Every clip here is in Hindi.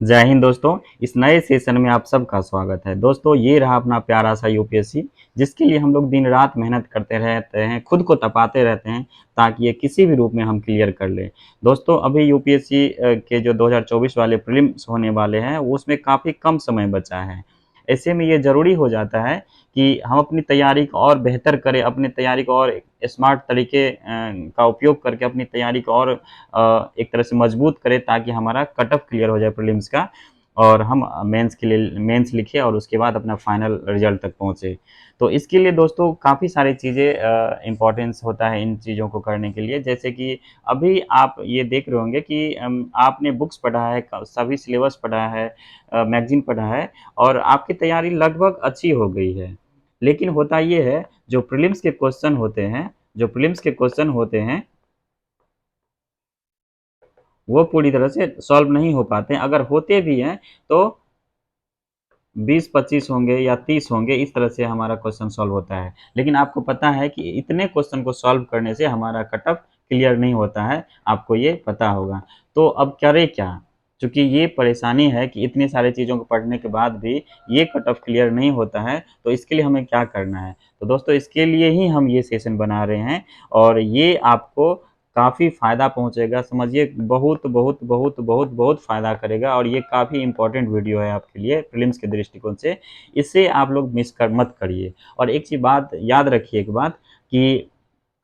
जय हिंद दोस्तों। इस नए सेशन में आप सबका स्वागत है। दोस्तों, ये रहा अपना प्यारा सा यूपीएससी, जिसके लिए हम लोग दिन रात मेहनत करते रहते हैं, खुद को तपाते रहते हैं ताकि ये किसी भी रूप में हम क्लियर कर लें। दोस्तों, अभी यूपीएससी के जो 2024 वाले प्रीलिम्स होने वाले हैं, वो उसमें काफ़ी कम समय बचा है। ऐसे में ये ज़रूरी हो जाता है कि हम अपनी तैयारी को और बेहतर करें, अपनी तैयारी को और स्मार्ट तरीके का उपयोग करके अपनी तैयारी को और एक तरह से मजबूत करें ताकि हमारा कट ऑफ क्लियर हो जाए प्रीलिम्स का और हम मेंस के लिए मेंस लिखें और उसके बाद अपना फाइनल रिजल्ट तक पहुँचे। तो इसके लिए दोस्तों काफ़ी सारी चीज़ें इम्पोर्टेंस होता है इन चीज़ों को करने के लिए। जैसे कि अभी आप ये देख रहे होंगे कि आपने बुक्स पढ़ा है, सभी सिलेबस पढ़ा है, मैगज़ीन पढ़ा है और आपकी तैयारी लगभग अच्छी हो गई है। लेकिन होता ये है, जो प्रीलिम्स के क्वेश्चन होते हैं जो प्रीलिम्स के क्वेश्चन होते हैं वो पूरी तरह से सॉल्व नहीं हो पाते हैं। अगर होते भी हैं तो 20-25 होंगे या 30 होंगे, इस तरह से हमारा क्वेश्चन सॉल्व होता है। लेकिन आपको पता है कि इतने क्वेश्चन को सॉल्व करने से हमारा कट ऑफ क्लियर नहीं होता है, आपको ये पता होगा। तो अब करें क्या? चूँकि ये परेशानी है कि इतनी सारी चीज़ों को पढ़ने के बाद भी ये कट ऑफ क्लियर नहीं होता है, तो इसके लिए हमें क्या करना है? तो दोस्तों, इसके लिए ही हम ये सेशन बना रहे हैं और ये आपको काफ़ी फ़ायदा पहुँचेगा। समझिए, बहुत बहुत बहुत बहुत बहुत फ़ायदा करेगा और ये काफ़ी इम्पोर्टेंट वीडियो है आपके लिए प्रीलिम्स के दृष्टिकोण से। इसे आप लोग मिस कर मत करिए। और एक चीज़ बात याद रखिए, एक बात कि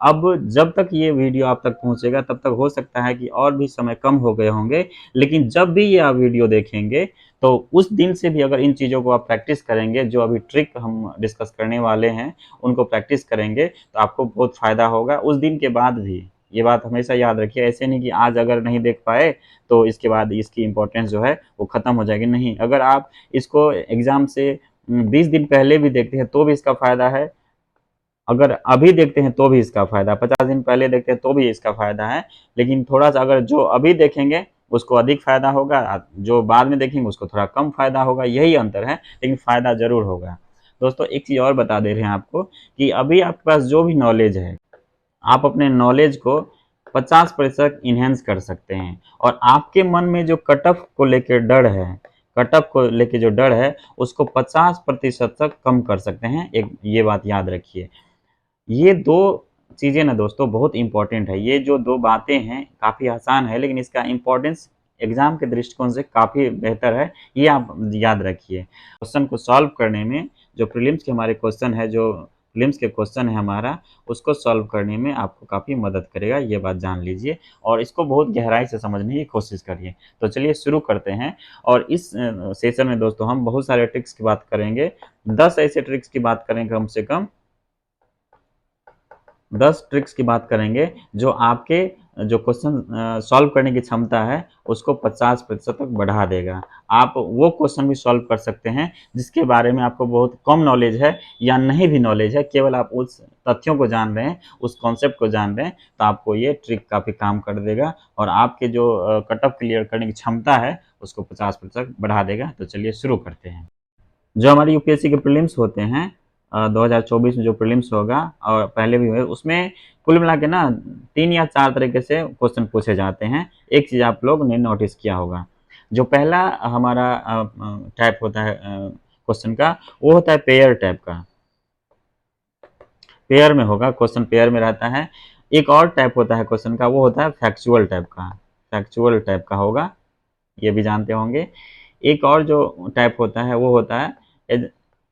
अब जब तक ये वीडियो आप तक पहुँचेगा तब तक हो सकता है कि और भी समय कम हो गए होंगे, लेकिन जब भी ये आप वीडियो देखेंगे तो उस दिन से भी अगर इन चीज़ों को आप प्रैक्टिस करेंगे, जो अभी ट्रिक हम डिस्कस करने वाले हैं, उनको प्रैक्टिस करेंगे तो आपको बहुत फ़ायदा होगा उस दिन के बाद भी। ये बात हमेशा याद रखिए, ऐसे नहीं कि आज अगर नहीं देख पाए तो इसके बाद इसकी इम्पोर्टेंस जो है वो ख़त्म हो जाएगी, नहीं। अगर आप इसको एग्ज़ाम से 20 दिन पहले भी देखते हैं तो भी इसका फ़ायदा है, अगर अभी देखते हैं तो भी इसका फ़ायदा, 50 दिन पहले देखते हैं तो भी इसका फ़ायदा है। लेकिन थोड़ा-सा अगर जो अभी देखेंगे उसको अधिक फ़ायदा होगा, जो बाद में देखेंगे उसको थोड़ा कम फ़ायदा होगा, यही अंतर है, लेकिन फ़ायदा ज़रूर होगा। दोस्तों, एक चीज़ और बता दे रहे हैं आपको कि अभी आपके पास जो भी नॉलेज है, आप अपने नॉलेज को 50% इन्हेंस कर सकते हैं और आपके मन में जो कट ऑफ को लेके डर है, कट ऑफ को लेके जो डर है, उसको 50% तक कम कर सकते हैं। एक ये बात याद रखिए। ये 2 चीज़ें ना दोस्तों बहुत इम्पोर्टेंट है। ये जो 2 बातें हैं काफ़ी आसान है, लेकिन इसका इम्पोर्टेंस एग्ज़ाम के दृष्टिकोण से काफ़ी बेहतर है, ये आप याद रखिए। क्वेश्चन को सॉल्व करने में जो प्रीलिम्स के हमारे क्वेश्चन है, जो प्रीलिम्स के क्वेश्चन है हमारा, उसको सॉल्व करने में आपको काफ़ी मदद करेगा, ये बात जान लीजिए और इसको बहुत गहराई से समझने की कोशिश करिए। तो चलिए शुरू करते हैं और इस सेशन में दोस्तों हम बहुत सारे ट्रिक्स की बात करेंगे। 10 ऐसे ट्रिक्स की बात करेंगे, कम से कम 10 ट्रिक्स की बात करेंगे जो आपके जो क्वेश्चन सॉल्व करने की क्षमता है उसको 50% तक बढ़ा देगा। आप वो क्वेश्चन भी सॉल्व कर सकते हैं जिसके बारे में आपको बहुत कम नॉलेज है या नहीं भी नॉलेज है, केवल आप उस तथ्यों को जान रहे हैं, उस कॉन्सेप्ट को जान रहे हैं, तो आपको ये ट्रिक काफ़ी काम कर देगा और आपके जो कट ऑफ क्लियर करने की क्षमता है उसको 50% बढ़ा देगा। तो चलिए शुरू करते हैं। जो हमारे यूपीएससी के प्रीलिम्स होते हैं, 2024 में जो प्रीलिम्स होगा और पहले भी हुए, उसमें कुल मिला के ना 3 या 4 तरीके से क्वेश्चन पूछे जाते हैं। एक चीज़ आप लोग ने नोटिस किया होगा, जो पहला हमारा टाइप होता है क्वेश्चन का, वो होता है पेयर टाइप का। पेयर में होगा, क्वेश्चन पेयर में रहता है। एक और टाइप होता है क्वेश्चन का, वो होता है फैक्चुअल टाइप का। फैक्चुअल टाइप का होगा, ये भी जानते होंगे। एक और जो टाइप होता है वो होता है एज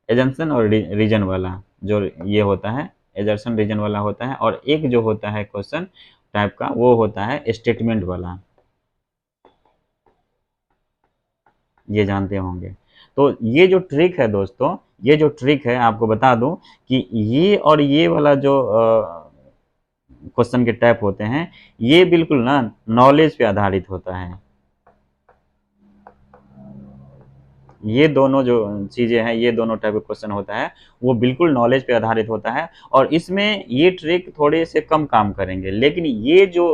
एजम्पशन और रीजन वाला, जो ये होता है एजर्शन रीजन वाला होता है, और एक जो होता है क्वेश्चन टाइप का वो होता है स्टेटमेंट वाला, ये जानते होंगे। तो ये जो ट्रिक है दोस्तों, ये जो ट्रिक है आपको बता दूं कि ये और ये वाला जो क्वेश्चन के टाइप होते हैं, ये बिल्कुल ना नॉलेज पे आधारित होता है। ये दोनों जो चीज़ें हैं, ये दोनों टाइप का क्वेश्चन होता है, वो बिल्कुल नॉलेज पे आधारित होता है और इसमें ये ट्रिक थोड़े से कम काम करेंगे। लेकिन ये जो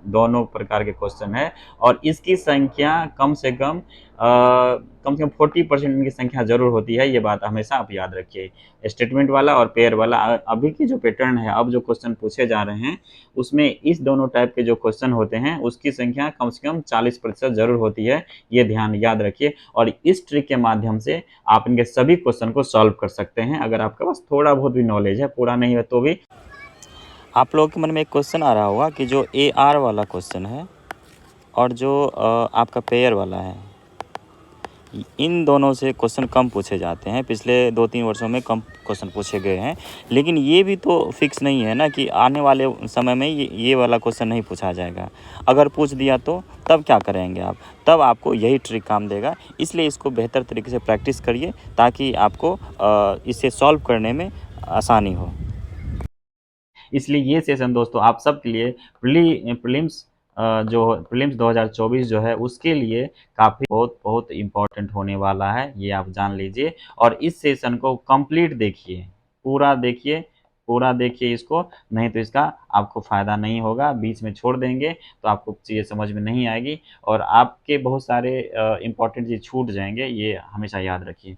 दोनों प्रकार के क्वेश्चन है और इसकी संख्या कम से कम 40% इनकी संख्या जरूर होती है, ये बात हमेशा आप याद रखिए। स्टेटमेंट वाला और पेयर वाला अभी की जो पैटर्न है, अब जो क्वेश्चन पूछे जा रहे हैं उसमें इस दोनों टाइप के जो क्वेश्चन होते हैं उसकी संख्या कम से कम 40% जरूर होती है, ये ध्यान याद रखिए। और इस ट्रिक के माध्यम से आप इनके सभी क्वेश्चन को सॉल्व कर सकते हैं अगर आपके पास थोड़ा बहुत भी नॉलेज है, पूरा नहीं है तो भी। आप लोगों के मन में एक क्वेश्चन आ रहा होगा कि जो AR वाला क्वेश्चन है और जो आपका पेयर वाला है, इन दोनों से क्वेश्चन कम पूछे जाते हैं, पिछले 2-3 वर्षों में कम क्वेश्चन पूछे गए हैं। लेकिन ये भी तो फिक्स नहीं है ना कि आने वाले समय में ये वाला क्वेश्चन नहीं पूछा जाएगा। अगर पूछ दिया तो तब क्या करेंगे आप? तब आपको यही ट्रिक काम देगा। इसलिए इसको बेहतर तरीके से प्रैक्टिस करिए ताकि आपको इसे सॉल्व करने में आसानी हो। इसलिए ये सेशन दोस्तों आप सबके लिए प्रीलिम्स जो प्रीलिम्स 2024 जो है उसके लिए काफ़ी बहुत बहुत इम्पोर्टेंट होने वाला है, ये आप जान लीजिए। और इस सेशन को कंप्लीट देखिए, पूरा देखिए, पूरा देखिए इसको, नहीं तो इसका आपको फ़ायदा नहीं होगा। बीच में छोड़ देंगे तो आपको चीज़ें समझ में नहीं आएगी और आपके बहुत सारे इम्पोर्टेंट चीज़ छूट जाएंगे, ये हमेशा याद रखिए।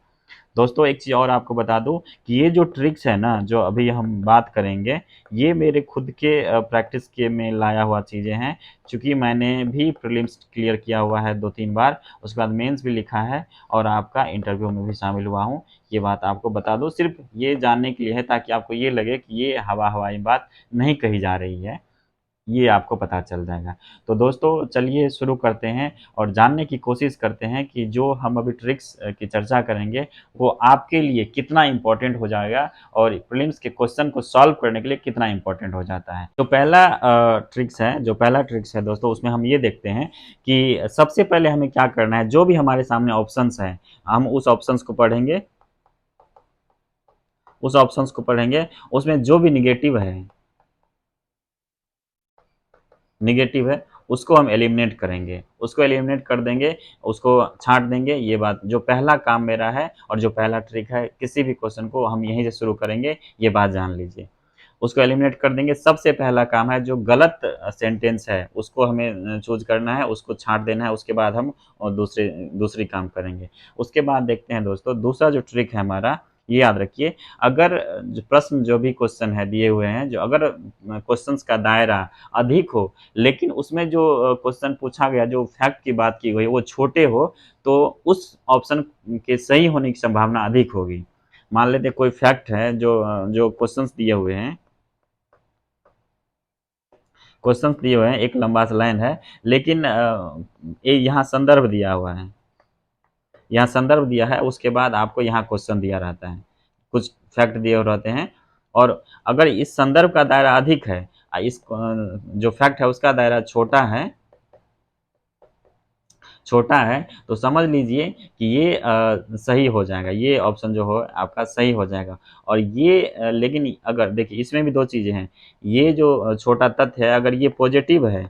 दोस्तों एक चीज़ और आपको बता दूं कि ये जो ट्रिक्स है ना जो अभी हम बात करेंगे, ये मेरे खुद के प्रैक्टिस के में लाया हुआ चीज़ें हैं। चूँकि मैंने भी प्रीलिम्स क्लियर किया हुआ है 2-3 बार, उसके बाद मेंस भी लिखा है और आपका इंटरव्यू में भी शामिल हुआ हूँ। ये बात आपको बता दूँ, सिर्फ ये जानने के लिए है ताकि आपको ये लगे कि ये हवा-हवाई बात नहीं कही जा रही है, ये आपको पता चल जाएगा। तो दोस्तों चलिए शुरू करते हैं और जानने की कोशिश करते हैं कि जो हम अभी ट्रिक्स की चर्चा करेंगे वो आपके लिए कितना इम्पोर्टेंट हो जाएगा और प्रीलिम्स के क्वेश्चन को सॉल्व करने के लिए कितना इम्पोर्टेंट हो जाता है। तो पहला ट्रिक्स है दोस्तों, उसमें हम ये देखते हैं कि सबसे पहले हमें क्या करना है, जो भी हमारे सामने ऑप्शंस हैं हम उस ऑप्शंस को पढ़ेंगे, उसमें जो भी निगेटिव है उसको हम एलिमिनेट करेंगे, उसको एलिमिनेट कर देंगे, उसको छांट देंगे। ये बात जो पहला काम मेरा है और जो पहला ट्रिक है, किसी भी क्वेश्चन को हम यहीं से शुरू करेंगे, ये बात जान लीजिए। उसको एलिमिनेट कर देंगे। सबसे पहला काम है जो गलत सेंटेंस है उसको हमें चूज करना है, उसको छांट देना है, उसके बाद हम दूसरी काम करेंगे। उसके बाद देखते हैं दोस्तों दूसरा जो ट्रिक है हमारा, ये याद रखिए। अगर प्रश्न जो भी क्वेश्चन है दिए हुए हैं, जो अगर क्वेश्चंस का दायरा अधिक हो लेकिन उसमें जो क्वेश्चन पूछा गया, जो फैक्ट की बात की गई वो छोटे हो, तो उस ऑप्शन के सही होने की संभावना अधिक होगी। मान लेते कोई फैक्ट है, जो क्वेश्चंस दिए हुए हैं, एक लंबा सा लाइन है, लेकिन यहाँ संदर्भ दिया हुआ है, यहाँ संदर्भ दिया है, उसके बाद आपको यहाँ क्वेश्चन दिया रहता है, कुछ फैक्ट दिए हुए रहते हैं। और अगर इस संदर्भ का दायरा अधिक है, इस जो फैक्ट है उसका दायरा छोटा है, तो समझ लीजिए कि ये सही हो जाएगा, ये ऑप्शन जो हो आपका सही हो जाएगा। और ये लेकिन अगर देखिए इसमें भी दो चीज़ें हैं, ये जो छोटा तथ्य है अगर ये पॉजिटिव है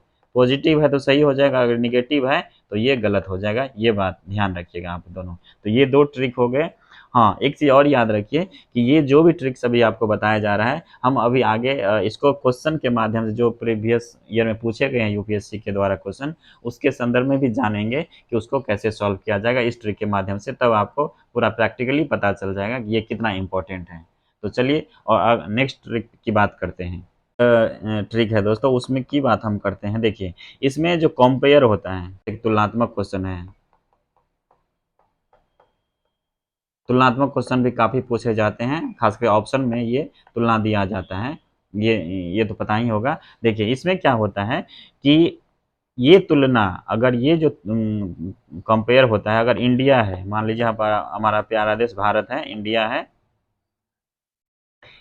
तो सही हो जाएगा, अगर निगेटिव है तो ये गलत हो जाएगा। ये बात ध्यान रखिएगा आप दोनों। तो ये दो ट्रिक हो गए। हाँ, एक चीज़ और याद रखिए कि ये जो भी ट्रिक्स अभी आपको बताया जा रहा है, हम अभी आगे इसको क्वेश्चन के माध्यम से जो प्रीवियस ईयर में पूछे गए हैं यूपीएससी के द्वारा क्वेश्चन, उसके संदर्भ में भी जानेंगे कि उसको कैसे सॉल्व किया जाएगा इस ट्रिक के माध्यम से। तब आपको पूरा प्रैक्टिकली पता चल जाएगा कि ये कितना इम्पोर्टेंट है। तो चलिए और नेक्स्ट ट्रिक की बात करते हैं। ट्रिक है दोस्तों, उसमें की बात हम करते हैं। देखिए इसमें जो कंपेयर होता है, एक तुलनात्मक क्वेश्चन है, तुलनात्मक क्वेश्चन भी काफ़ी पूछे जाते हैं, खासकर ऑप्शन में ये तुलना दिया जाता है। ये ये तो पता ही होगा। देखिए इसमें क्या होता है कि ये तुलना, अगर ये जो कंपेयर होता है, अगर इंडिया है, मान लीजिए हमारा प्यारा देश भारत है, इंडिया है,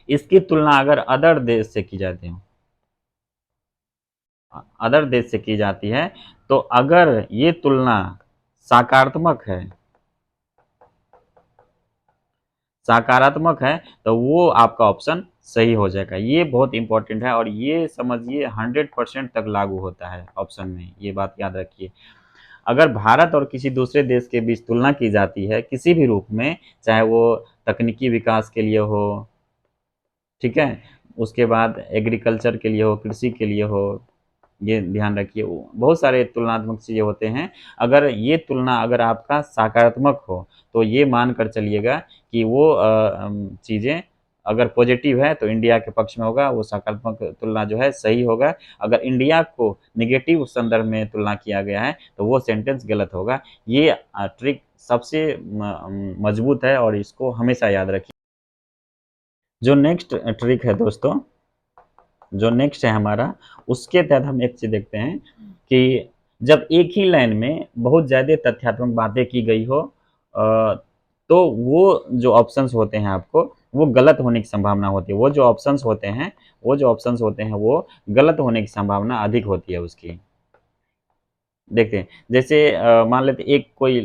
इसकी तुलना अगर अदर देश से की जाती है, तो अगर ये तुलना सकारात्मक है सकारात्मक है तो वो आपका ऑप्शन सही हो जाएगा। ये बहुत इंपॉर्टेंट है और ये समझिए 100% तक लागू होता है ऑप्शन में, ये बात याद रखिए। अगर भारत और किसी दूसरे देश के बीच तुलना की जाती है किसी भी रूप में, चाहे वो तकनीकी विकास के लिए हो, ठीक है, उसके बाद एग्रीकल्चर के लिए हो, कृषि के लिए हो, ये ध्यान रखिए। बहुत सारे तुलनात्मक चीज़ें होते हैं, अगर ये तुलना अगर आपका सकारात्मक हो, तो ये मान कर चलिएगा कि वो चीज़ें अगर पॉजिटिव है तो इंडिया के पक्ष में होगा, वो सकारात्मक तुलना जो है सही होगा। अगर इंडिया को नेगेटिव संदर्भ में तुलना किया गया है, तो वो सेंटेंस गलत होगा। ये ट्रिक सबसे मजबूत है और इसको हमेशा याद रखिए। जो नेक्स्ट ट्रिक है दोस्तों, जो नेक्स्ट है हमारा, उसके तहत हम एक चीज़ देखते हैं कि जब एक ही लाइन में बहुत ज़्यादा तथ्यात्मक बातें की गई हो, तो वो जो ऑप्शंस होते हैं आपको, वो गलत होने की संभावना होती है। वो जो ऑप्शंस होते हैं, वो गलत होने की संभावना अधिक होती है उसकी। देखते हैं, जैसे मान लेते हैं एक कोई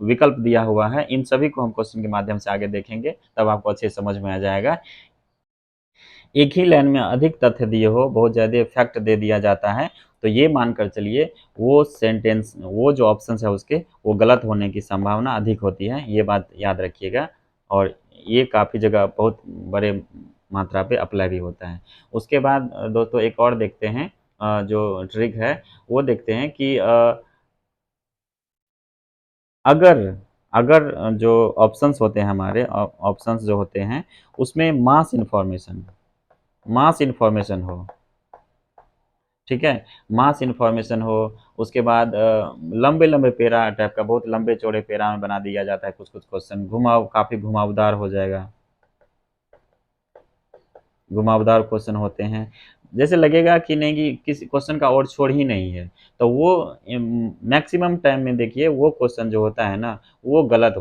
विकल्प दिया हुआ है, इन सभी को हम क्वेश्चन के माध्यम से आगे देखेंगे, तब आपको अच्छे से समझ में आ जाएगा। एक ही लाइन में अधिक तथ्य दिए हो, बहुत ज़्यादा फैक्ट दे दिया जाता है, तो ये मानकर चलिए वो सेंटेंस, वो जो ऑप्शंस है उसके, वो गलत होने की संभावना अधिक होती है। ये बात याद रखिएगा और ये काफ़ी जगह बहुत बड़े मात्रा पे अप्लाई भी होता है। उसके बाद दोस्तों एक और देखते हैं, जो ट्रिक है वो देखते हैं कि अगर अगर जो ऑप्शंस होते हैं हमारे, ऑप्शंस जो होते हैं उसमें मास इन्फॉर्मेशन हो, ठीक है? मास इन्फॉर्मेशन हो, उसके बाद लंबे-लंबे पेरा टाइप का, बहुत लंबे चौड़े पेरा में बना दिया जाता है कुछ-कुछ क्वेश्चन, काफ़ी घुमावदार हो जाएगा, घुमावदार क्वेश्चन होते हैं। जैसे लगेगा कि नहीं कि किसी क्वेश्चन का और छोर ही नहीं है, तो वो मैक्सिमम टाइम में देखिए वो क्वेश्चन जो होता है ना, वो गलत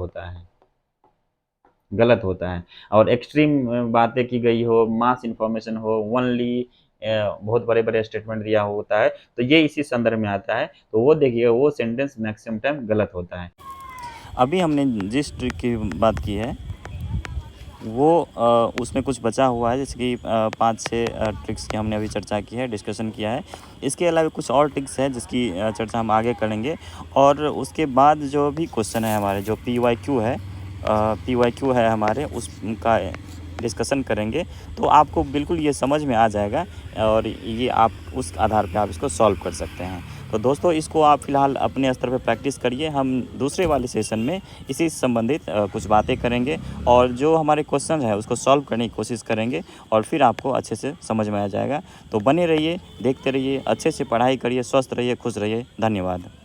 होता है। और एक्सट्रीम बातें की गई हो, मास इन्फॉर्मेशन हो, ओनली बहुत बड़े-बड़े स्टेटमेंट दिया होता है, तो ये इसी संदर्भ में आता है, तो वो देखिए वो सेंटेंस मैक्सिमम टाइम गलत होता है। अभी हमने जिस ट्रिक की बात की है वो उसमें कुछ बचा हुआ है, जैसे कि 5-6 ट्रिक्स की हमने अभी चर्चा की है, डिस्कशन किया है। इसके अलावा कुछ और ट्रिक्स है जिसकी चर्चा हम आगे करेंगे। और उसके बाद जो भी क्वेश्चन है हमारे, जो PYQ है हमारे, उसका डिस्कशन करेंगे, तो आपको बिल्कुल ये समझ में आ जाएगा और ये आप उस आधार पे आप इसको सॉल्व कर सकते हैं। तो दोस्तों इसको आप फ़िलहाल अपने स्तर पे प्रैक्टिस करिए। हम दूसरे वाले सेशन में इसी से संबंधित कुछ बातें करेंगे और जो हमारे क्वेश्चन है उसको सॉल्व करने की कोशिश करेंगे और फिर आपको अच्छे से समझ में आ जाएगा। तो बने रहिए, देखते रहिए, अच्छे से पढ़ाई करिए, स्वस्थ रहिए, खुश रहिए। धन्यवाद।